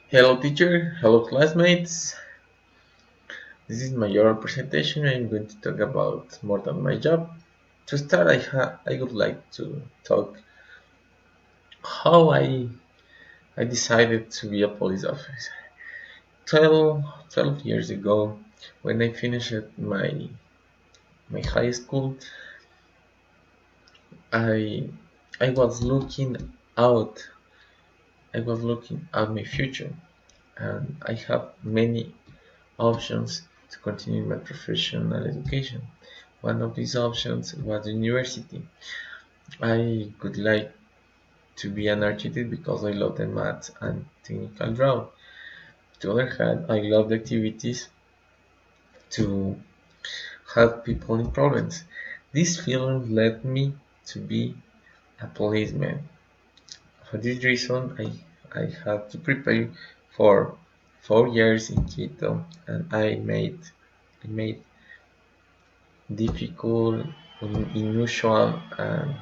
Hello teacher, hello classmates. This is my oral presentation. I'm going to talk about more than my job. To start, I would like to talk how I decided to be a police officer. 12 years ago, when I finished my high school, I I was looking out. I was looking at my future, and I have many options to continue my professional education. One of these options was university. I would like to be an architect because I love the math and technical drawing. On the other hand, I love the activities to help people in problems. This feeling led me to be a policeman. For this reason, I had to prepare for 4 years in Quito, and I made difficult, unusual, and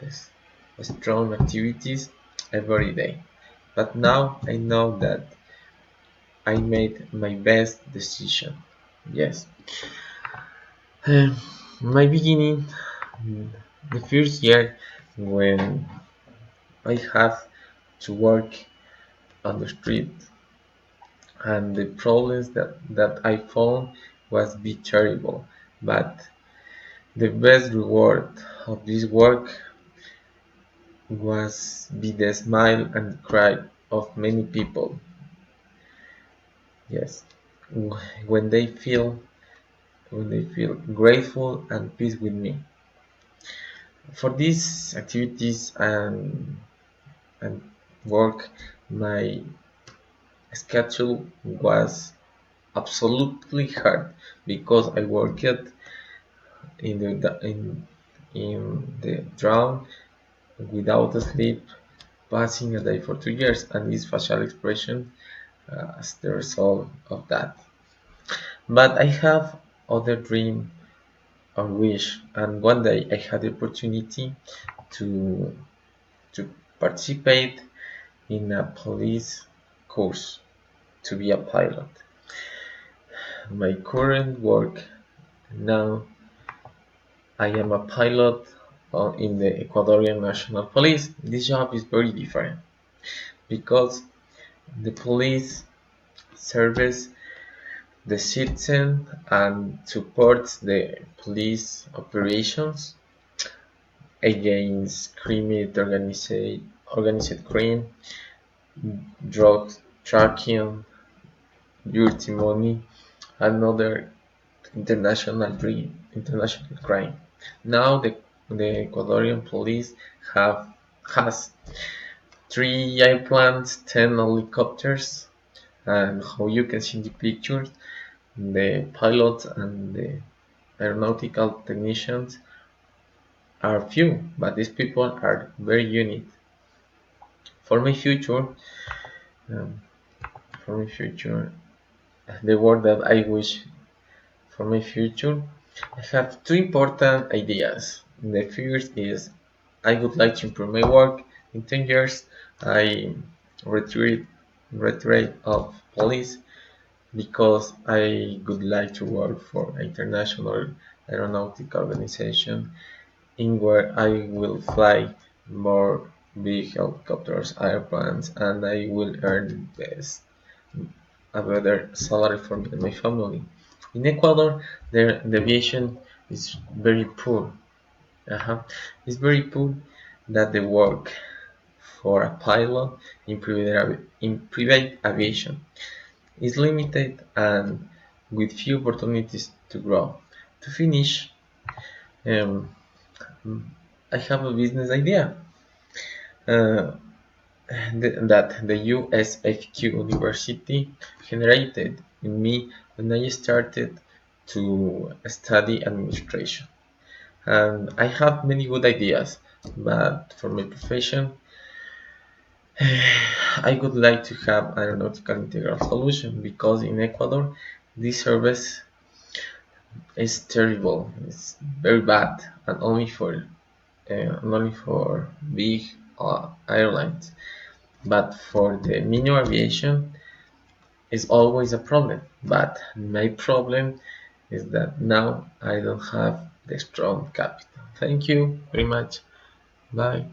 s- strong activities every day. But now I know that I made my best decision. Yes. Uh, my beginning, the first year when I had to work on the street, and the problems that I found was be terrible. But the best reward of this work was be the smile and cry of many people. Yes, when they feel when they feel grateful and peace with me. For these activities and work, my schedule was absolutely hard because I worked in the drown without sleep, passing a day for 2 years, and this facial expression as the result of that. But I have other dream or wish, and one day I had the opportunity to to participate in a police course to be a pilot. My current work now, I am a pilot in the Ecuadorian National Police. This job is very different because the police serves the citizen and supports the police operations against organized crime, drug trafficking, dirty money, and other international crime. Now the Ecuadorian police has three airplanes, 10 helicopters, and how you can see in the pictures, the pilots and the aeronautical technicians are few, but these people are very unique. For my future, um, for my future, the word that I wish for my future, I have two important ideas. The first is I would like to improve my work. In 10 years, I retreat, retreat of police because I would like to work for an international aeronautical organization in where I will fly more big helicopters, airplanes, and I will earn best a better salary for me and my family. In Ecuador, the aviation is very poor. It's very poor that the work for a pilot in private aviation is limited and with few opportunities to grow. To finish, um, I have a business idea. Uh, that the USFQ University generated in me when I started to study administration. And I have many good ideas, but for my profession, I would like to have aeronautical integral solution because in Ecuador, this service is terrible. It's very bad, and only for big airlines. but for the minor aviation is always a problem. But my problem is that now I don't have the strong capital. Thank you very much. Bye.